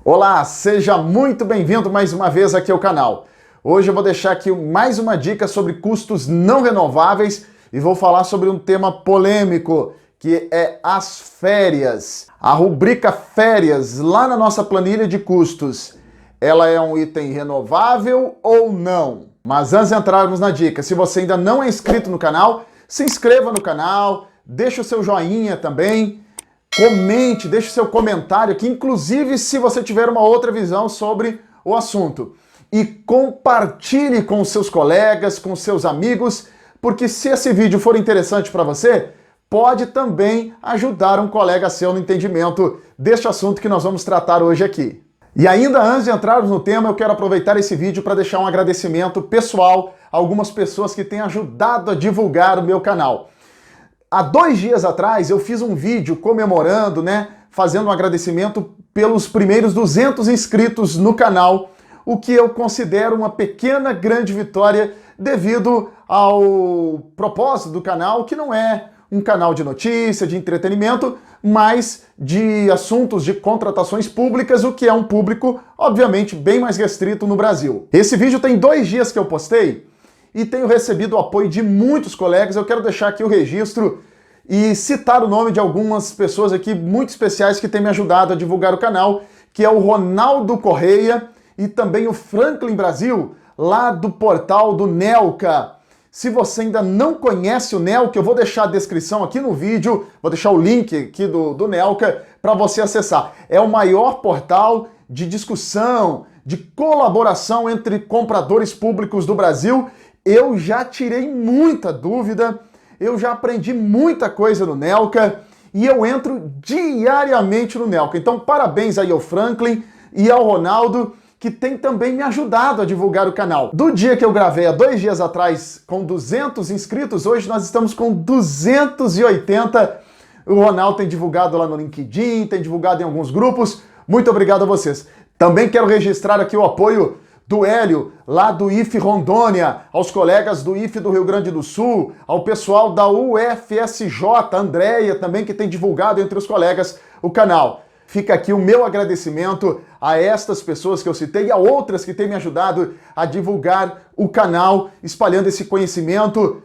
Olá, seja muito bem-vindo mais uma vez aqui ao canal. Hoje eu vou deixar aqui mais uma dica sobre custos não renováveis e vou falar sobre um tema polêmico, que é as férias. A rubrica férias, lá na nossa planilha de custos, ela é um item renovável ou não? Mas antes de entrarmos na dica, se você ainda não é inscrito no canal, se inscreva no canal, deixa o seu joinha também, comente, deixe seu comentário aqui, inclusive se você tiver uma outra visão sobre o assunto. E compartilhe com seus colegas, com seus amigos, porque se esse vídeo for interessante para você, pode também ajudar um colega seu no entendimento deste assunto que nós vamos tratar hoje aqui. E ainda antes de entrarmos no tema, eu quero aproveitar esse vídeo para deixar um agradecimento pessoal a algumas pessoas que têm ajudado a divulgar o meu canal. Há 2 dias atrás eu fiz um vídeo comemorando, fazendo um agradecimento pelos primeiros 200 inscritos no canal, o que eu considero uma pequena grande vitória devido ao propósito do canal, que não é um canal de notícia, de entretenimento, mas de assuntos de contratações públicas, o que é um público, obviamente, bem mais restrito no Brasil. Esse vídeo tem 2 dias que eu postei, e tenho recebido o apoio de muitos colegas. Eu quero deixar aqui o registro e citar o nome de algumas pessoas aqui muito especiais que têm me ajudado a divulgar o canal, que é o Ronaldo Correia e também o Franklin Brasil, lá do portal do Nelca. Se você ainda não conhece o Nelca, eu vou deixar a descrição aqui no vídeo, vou deixar o link aqui do Nelca para você acessar. É o maior portal de discussão, de colaboração entre compradores públicos do Brasil. Eu já tirei muita dúvida, eu já aprendi muita coisa no Nelca e eu entro diariamente no Nelca. Então, parabéns aí ao Franklin e ao Ronaldo, que tem também me ajudado a divulgar o canal. Do dia que eu gravei há 2 dias atrás com 200 inscritos, hoje nós estamos com 280. O Ronaldo tem divulgado lá no LinkedIn, tem divulgado em alguns grupos. Muito obrigado a vocês. Também quero registrar aqui o apoio do Hélio, lá do IFE Rondônia, aos colegas do IFE do Rio Grande do Sul, ao pessoal da UFSJ, a Andréia também, que tem divulgado entre os colegas o canal. Fica aqui o meu agradecimento a estas pessoas que eu citei e a outras que têm me ajudado a divulgar o canal, espalhando esse conhecimento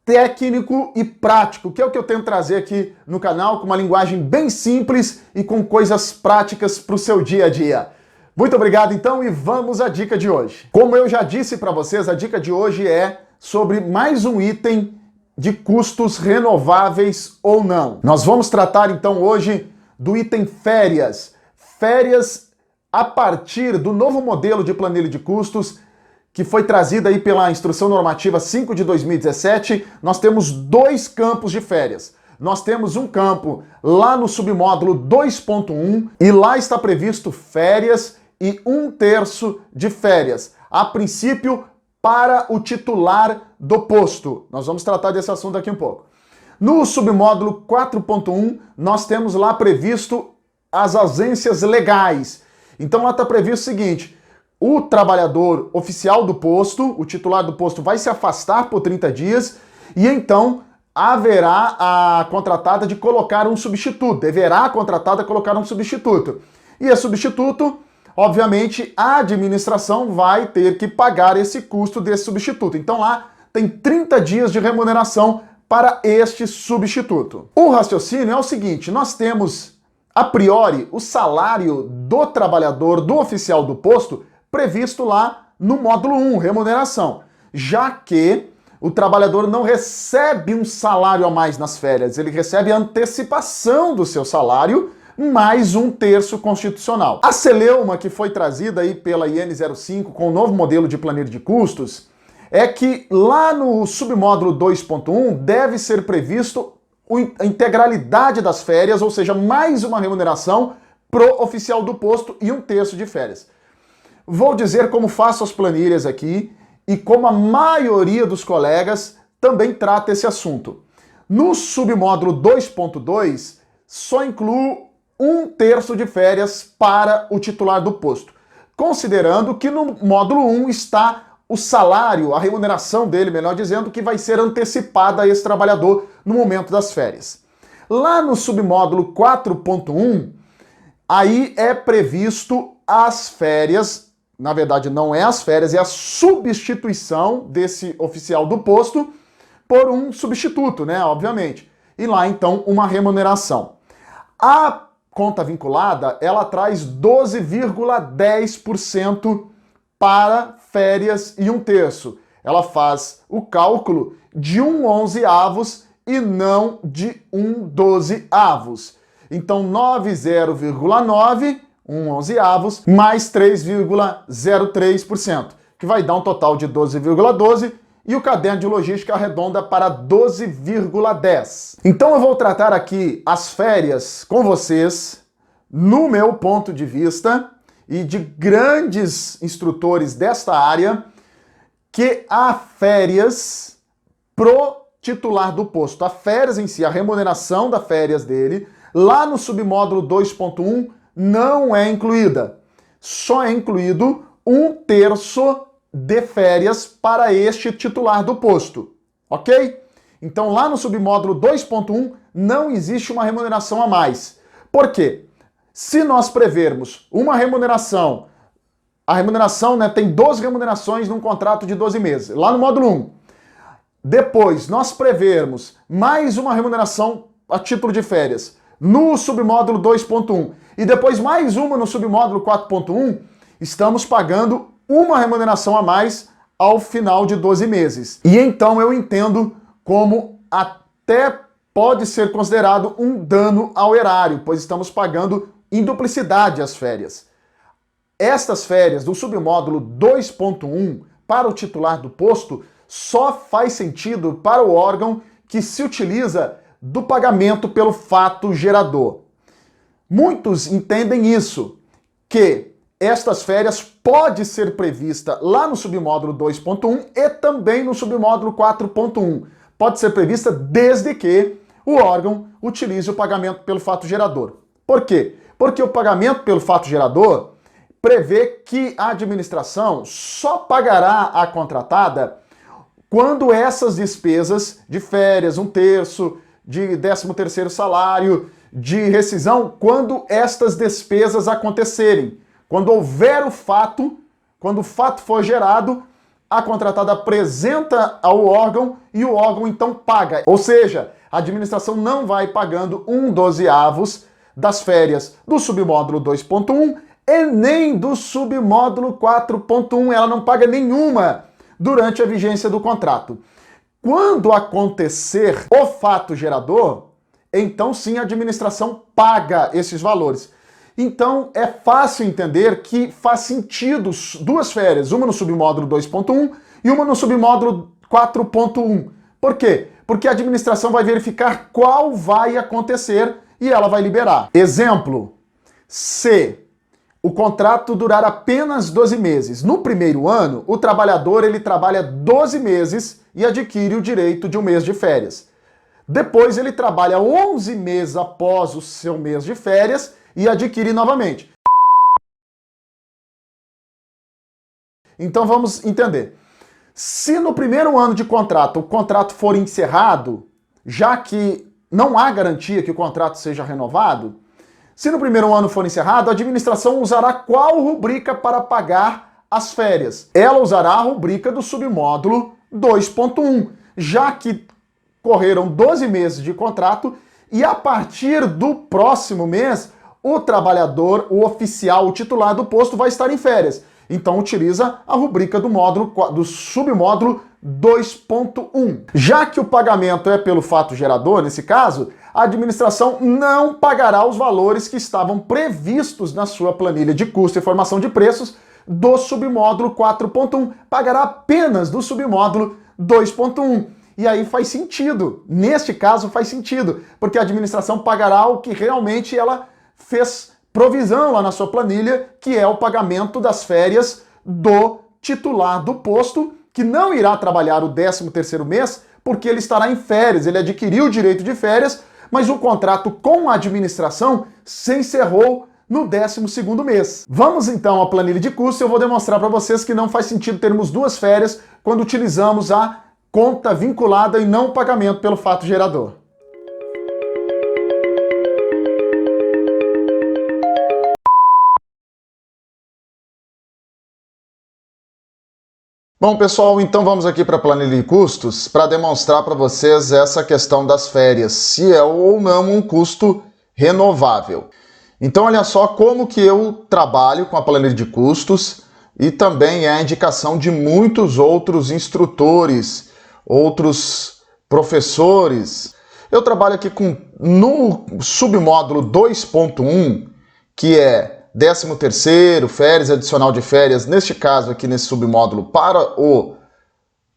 técnico e prático, que é o que eu tento trazer aqui no canal, com uma linguagem bem simples e com coisas práticas para o seu dia a dia. Muito obrigado, então, e vamos à dica de hoje. Como eu já disse para vocês, a dica de hoje é sobre mais um item de custos renováveis ou não. Nós vamos tratar, então, hoje do item férias. Férias a partir do novo modelo de planilha de custos que foi trazida aí pela Instrução Normativa 5 de 2017. Nós temos 2 campos de férias. Nós temos um campo lá no submódulo 2.1 e lá está previsto férias e 1/3 de férias, a princípio para o titular do posto. Nós vamos tratar desse assunto daqui um pouco. No submódulo 4.1, nós temos lá previsto as ausências legais. Então lá está previsto o seguinte: o trabalhador oficial do posto, o titular do posto, vai se afastar por 30 dias e então haverá a contratada de colocar um substituto, deverá a contratada colocar um substituto. E esse substituto, obviamente, a administração vai ter que pagar esse custo desse substituto. Então lá tem 30 dias de remuneração para este substituto. O raciocínio é o seguinte: nós temos, a priori, o salário do trabalhador, do oficial do posto, previsto lá no módulo 1, remuneração, já que o trabalhador não recebe um salário a mais nas férias, ele recebe a antecipação do seu salário mais 1/3 constitucional. A celeuma que foi trazida aí pela IN 05 com o novo modelo de planilha de custos é que lá no submódulo 2.1 deve ser previsto a integralidade das férias, ou seja, mais uma remuneração pro oficial do posto e 1/3 de férias. Vou dizer como faço as planilhas aqui e como a maioria dos colegas também trata esse assunto. No submódulo 2.2, só incluo 1/3 de férias para o titular do posto, considerando que no módulo 1 está o salário, a remuneração dele, melhor dizendo, que vai ser antecipada a esse trabalhador no momento das férias. Lá no submódulo 4.1, aí é previsto as férias, na verdade não é as férias, é a substituição desse oficial do posto por um substituto, né, obviamente. E lá então uma remuneração. A conta vinculada, ela traz 12,10% para férias e 1/3. Ela faz o cálculo de 1/11 e não de 1/12. Então 90,9, 1/11, mais 3,03%, que vai dar um total de 12,12, e o caderno de logística arredonda para 12,10. Então eu vou tratar aqui as férias com vocês, no meu ponto de vista, e de grandes instrutores desta área, que há férias pro titular do posto. A férias em si, a remuneração das férias dele, lá no submódulo 2.1, não é incluída. Só é incluído 1/3 de férias para este titular do posto, ok? Então lá no submódulo 2.1 não existe uma remuneração a mais. Por quê? Se nós prevermos uma remuneração, a remuneração, né, tem 12 remunerações num contrato de 12 meses, lá no módulo 1. Depois nós prevermos mais uma remuneração a título de férias no submódulo 2.1 e depois mais uma no submódulo 4.1, estamos pagando uma remuneração a mais ao final de 12 meses. E então eu entendo como até pode ser considerado um dano ao erário, pois estamos pagando em duplicidade as férias. Estas férias do submódulo 2.1 para o titular do posto só faz sentido para o órgão que se utiliza do pagamento pelo fato gerador. Muitos entendem isso, que estas férias pode ser prevista lá no submódulo 2.1 e também no submódulo 4.1. Pode ser prevista desde que o órgão utilize o pagamento pelo fato gerador. Por quê? Porque o pagamento pelo fato gerador prevê que a administração só pagará a contratada quando essas despesas de férias, 1/3, de 13º salário, de rescisão, quando estas despesas acontecerem. Quando houver o fato, quando o fato for gerado, a contratada apresenta ao órgão e o órgão então paga. Ou seja, a administração não vai pagando 1/12 das férias do submódulo 2.1 e nem do submódulo 4.1. Ela não paga nenhuma durante a vigência do contrato. Quando acontecer o fato gerador, então sim a administração paga esses valores. Então é fácil entender que faz sentido duas férias, uma no submódulo 2.1 e uma no submódulo 4.1. Por quê? Porque a administração vai verificar qual vai acontecer e ela vai liberar. Exemplo, se o contrato durar apenas 12 meses. No primeiro ano, o trabalhador ele trabalha 12 meses e adquire o direito de um mês de férias. Depois ele trabalha 11 meses após o seu mês de férias e adquire novamente. Então vamos entender. Se no primeiro ano de contrato o contrato for encerrado, já que não há garantia que o contrato seja renovado, se no primeiro ano for encerrado, a administração usará qual rubrica para pagar as férias? Ela usará a rubrica do submódulo 2.1, já que correram 12 meses de contrato e a partir do próximo mês, o trabalhador, o oficial, o titular do posto vai estar em férias. Então utiliza a rubrica do submódulo 2.1. Já que o pagamento é pelo fato gerador, nesse caso, a administração não pagará os valores que estavam previstos na sua planilha de custo e formação de preços do submódulo 4.1. Pagará apenas do submódulo 2.1. E aí faz sentido. Neste caso faz sentido, porque a administração pagará o que realmente ela fez provisão lá na sua planilha, que é o pagamento das férias do titular do posto, que não irá trabalhar o 13º mês, porque ele estará em férias, ele adquiriu o direito de férias, mas o contrato com a administração se encerrou no 12º mês. Vamos então à planilha de custo e eu vou demonstrar para vocês que não faz sentido termos duas férias quando utilizamos a conta vinculada e não o pagamento pelo fato gerador. Bom, pessoal, então vamos aqui para a planilha de custos para demonstrar para vocês essa questão das férias, se é ou não um custo renovável. Então, olha só como que eu trabalho com a planilha de custos e também é a indicação de muitos outros instrutores, outros professores. Eu trabalho aqui no submódulo 2.1, que é 13º, férias, adicional de férias, neste caso aqui nesse submódulo para o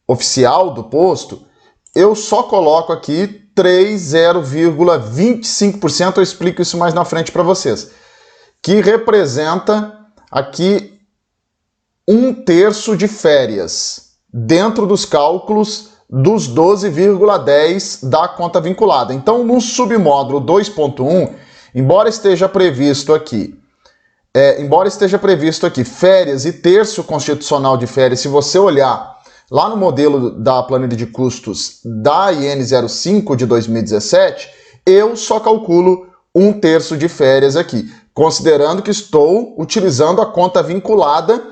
oficial do posto, eu só coloco aqui 0,25%, eu explico isso mais na frente para vocês, que representa aqui 1/3 de férias, dentro dos cálculos dos 12,10 da conta vinculada. Então, no submódulo 2.1, embora esteja previsto aqui férias e terço constitucional de férias, se você olhar lá no modelo da planilha de custos da IN 05 de 2017, eu só calculo 1/3 de férias aqui, considerando que estou utilizando a conta vinculada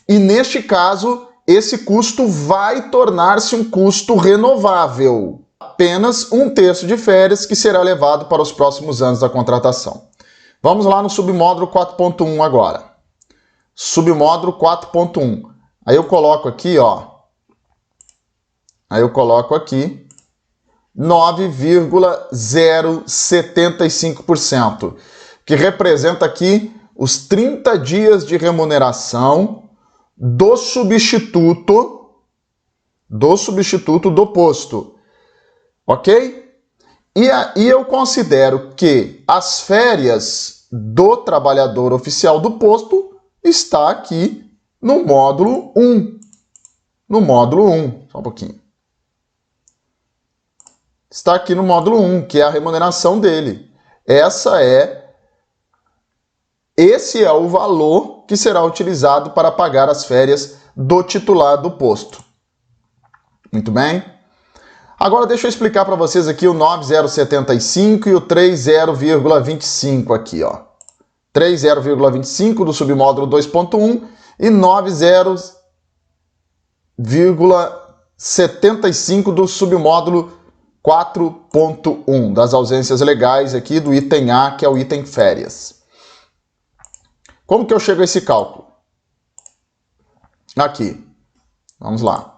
e, neste caso, esse custo vai tornar-se um custo renovável. Apenas 1/3 de férias que será levado para os próximos anos da contratação. Vamos lá no submódulo 4.1 agora. Submódulo 4.1. Aí eu coloco aqui, ó. Aí eu coloco aqui 9,075%, que representa aqui os 30 dias de remuneração do substituto do posto. OK? E aí eu considero que as férias do trabalhador oficial do posto está aqui no módulo 1. No módulo 1, só um pouquinho. Está aqui no módulo 1, que é a remuneração dele. Esse é o valor que será utilizado para pagar as férias do titular do posto. Muito bem? Agora deixa eu explicar para vocês aqui o 9,075 e o 30,25 aqui, ó. 30,25 do submódulo 2.1 e 9,75 do submódulo 4.1, das ausências legais aqui do item A, que é o item férias. Como que eu chego a esse cálculo? Aqui. Vamos lá.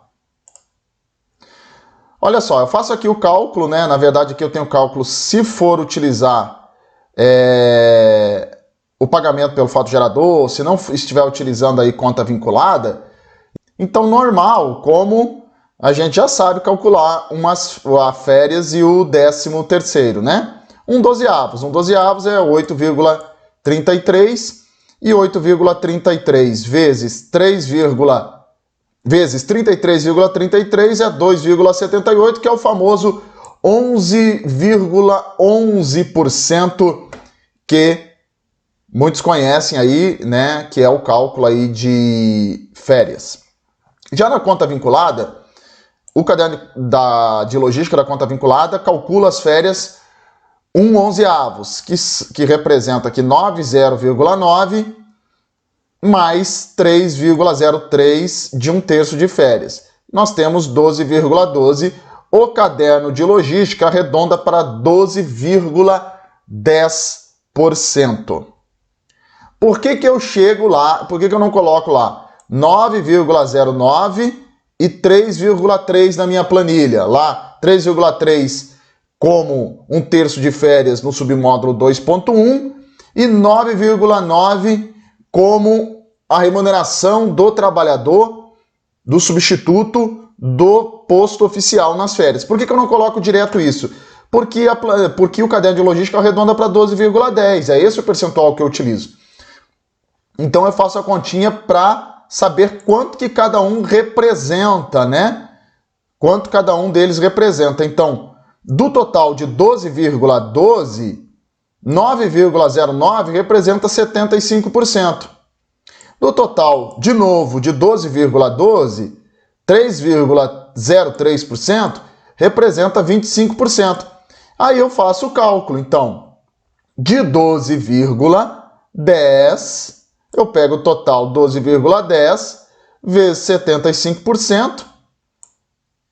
Olha só, eu faço aqui o cálculo, né? Na verdade aqui eu tenho o cálculo se for utilizar o pagamento pelo fato gerador, se não estiver utilizando aí conta vinculada. Então, normal, como a gente já sabe calcular a férias e o 13º, né? 1/12. 1/12 é 8,33 e 8,33 vezes 33,33 é 2,78, que é o famoso 11,11% que muitos conhecem aí, né, que é o cálculo aí de férias. Já na conta vinculada, o caderno de logística da conta vinculada calcula as férias 1/11, que representa aqui 90,9 mais 3,03 de 1/3 de férias. Nós temos 12,12. O caderno de logística arredonda para 12,10%. Por que eu chego lá? Por que eu não coloco lá 9,09 e 3,3 na minha planilha? Lá, 3,3 como 1/3 de férias no submódulo 2.1 e 9,9 como a remuneração do trabalhador, do substituto, do posto oficial nas férias. Por que eu não coloco direto isso? Porque o caderno de logística arredonda para 12,10. É esse o percentual que eu utilizo. Então eu faço a continha para saber quanto que cada um representa, né? Quanto cada um deles representa. Então, do total de 12,12, 9,09 representa 75%. Do total, de novo, de 12,12, 3,03% representa 25%. Aí eu faço o cálculo. Então, de 12,10, eu pego o total 12,10 vezes 75%,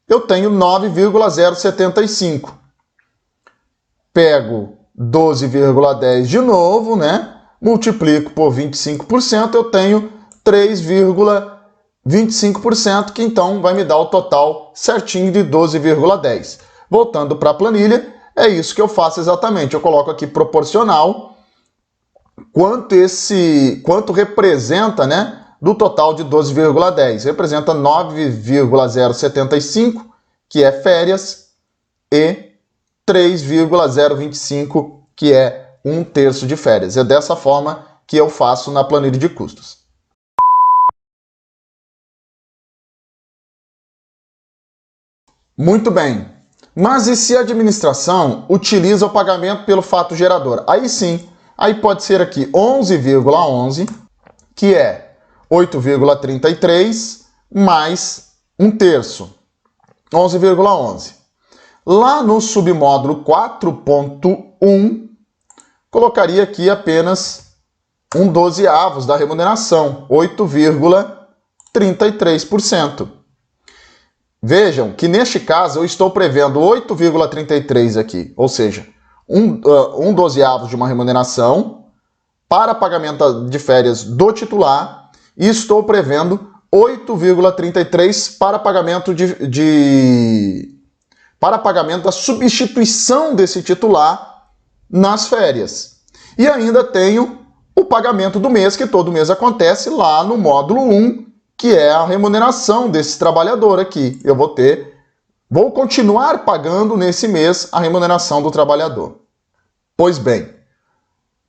eu tenho 9,075. Pego 12,10 de novo, né? Multiplico por 25%, eu tenho 3,25%, que então vai me dar o total certinho de 12,10. Voltando para a planilha, é isso que eu faço exatamente. Eu coloco aqui proporcional, quanto representa, né? Do total de 12,10. Representa 9,075, que é férias, e 3,025, que é 1/3 de férias. É dessa forma que eu faço na planilha de custos. Muito bem. Mas e se a administração utiliza o pagamento pelo fato gerador? Aí sim, aí pode ser aqui 11,11, que é 8,33 mais 1/3, 11,11. Lá no submódulo 4.1, colocaria aqui apenas 1/12 da remuneração, 8,33%. Vejam que neste caso eu estou prevendo 8,33 aqui, ou seja, 1/12 de uma remuneração para pagamento de férias do titular, e estou prevendo 8,33 para pagamento para pagamento da substituição desse titular nas férias. E ainda tenho o pagamento do mês, que todo mês acontece lá no módulo 1, que é a remuneração desse trabalhador aqui. Eu vou continuar pagando nesse mês a remuneração do trabalhador. Pois bem,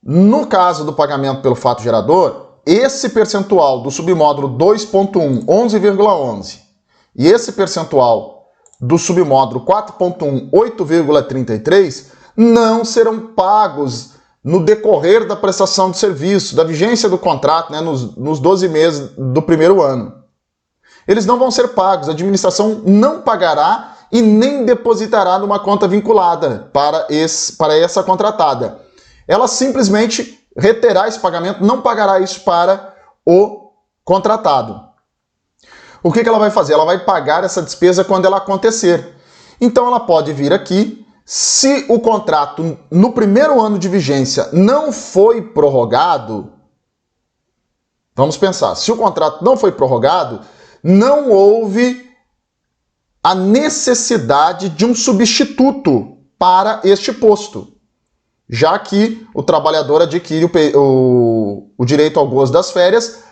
no caso do pagamento pelo fato gerador, esse percentual do submódulo 2.1, 11,11, e esse percentual do submódulo 4.1, 8,33, não serão pagos no decorrer da prestação de serviço, da vigência do contrato, né, nos 12 meses do primeiro ano. Eles não vão ser pagos, a administração não pagará e nem depositará numa conta vinculada para essa contratada. Ela simplesmente reterá esse pagamento, não pagará isso para o contratado. O que ela vai fazer? Ela vai pagar essa despesa quando ela acontecer. Então ela pode vir aqui, se o contrato no primeiro ano de vigência não foi prorrogado, vamos pensar, se o contrato não foi prorrogado, não houve a necessidade de um substituto para este posto, já que o trabalhador adquire o direito ao gozo das férias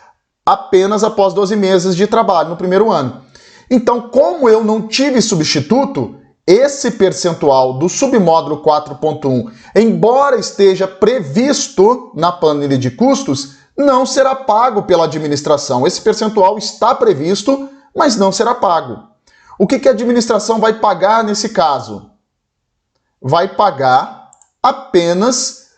apenas após 12 meses de trabalho no primeiro ano. Então, como eu não tive substituto, esse percentual do submódulo 4.1, embora esteja previsto na planilha de custos, não será pago pela administração. Esse percentual está previsto, mas não será pago. O que a administração vai pagar nesse caso? Vai pagar apenas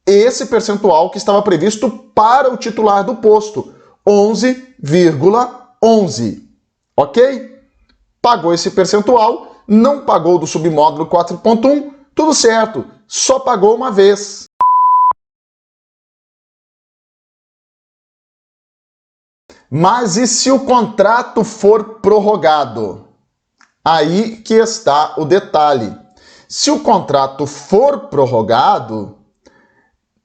esse percentual que estava previsto para o titular do posto, 11,11. Ok? Pagou esse percentual, não pagou do submódulo 4.1, tudo certo, só pagou uma vez. Mas e se o contrato for prorrogado? Aí que está o detalhe. Se o contrato for prorrogado,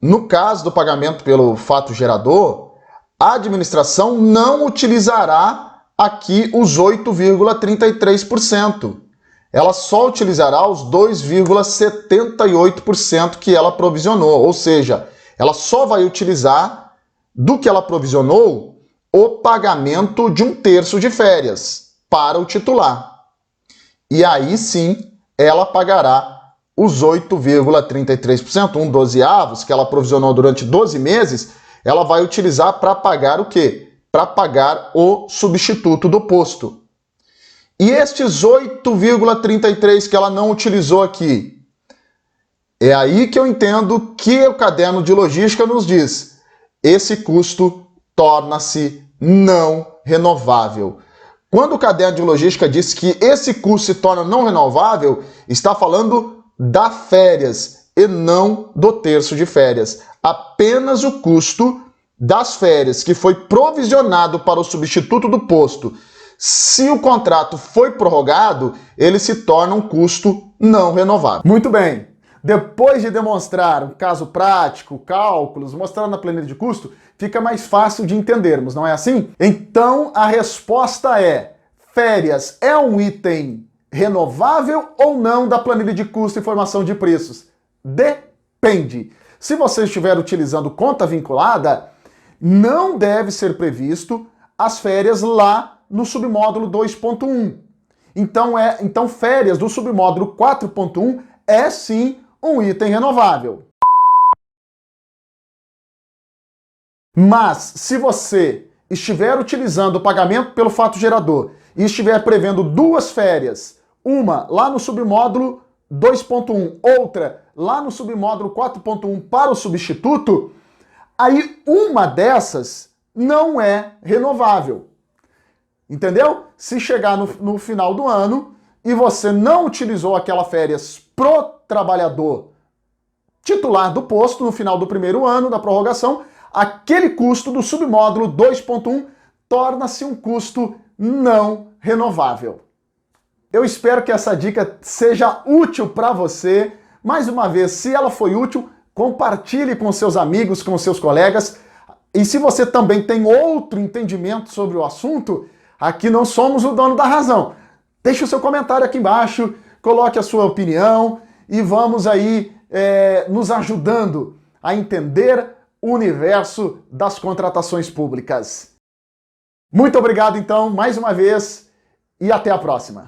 no caso do pagamento pelo fato gerador, a administração não utilizará aqui os 8,33%. Ela só utilizará os 2,78% que ela provisionou, ou seja, ela só vai utilizar do que ela provisionou o pagamento de 1/3 de férias para o titular. E aí sim, ela pagará os 8,33%, 1/12, que ela provisionou durante 12 meses, ela vai utilizar para pagar o quê? Para pagar o substituto do posto. E estes 8,33 que ela não utilizou aqui, é aí que eu entendo que o caderno de logística nos diz: esse custo torna-se não renovável. Quando o caderno de logística diz que esse custo se torna não renovável, está falando da férias e não do terço de férias. Apenas o custo das férias que foi provisionado para o substituto do posto, se o contrato foi prorrogado, ele se torna um custo não renovável. Muito bem. Depois de demonstrar um caso prático, cálculos, mostrar na planilha de custo, fica mais fácil de entendermos, não é assim? Então a resposta é: férias é um item renovável ou não da planilha de custo e formação de preços? Depende. Se você estiver utilizando conta vinculada, não deve ser previsto as férias lá no submódulo 2.1. Então férias do submódulo 4.1 é sim um item renovável. Mas se você estiver utilizando o pagamento pelo fato gerador e estiver prevendo duas férias, uma lá no submódulo 2.1, outra lá no submódulo 4.1 para o substituto, aí uma dessas não é renovável. Entendeu? Se chegar no final do ano e você não utilizou aquela férias pro trabalhador titular do posto no final do primeiro ano da prorrogação, aquele custo do submódulo 2.1 torna-se um custo não renovável. Eu espero que essa dica seja útil para você. Mais uma vez, se ela foi útil, compartilhe com seus amigos, com seus colegas. E se você também tem outro entendimento sobre o assunto, aqui não somos o dono da razão. Deixe o seu comentário aqui embaixo, coloque a sua opinião e vamos aí nos ajudando a entender o universo das contratações públicas. Muito obrigado, então, mais uma vez, e até a próxima.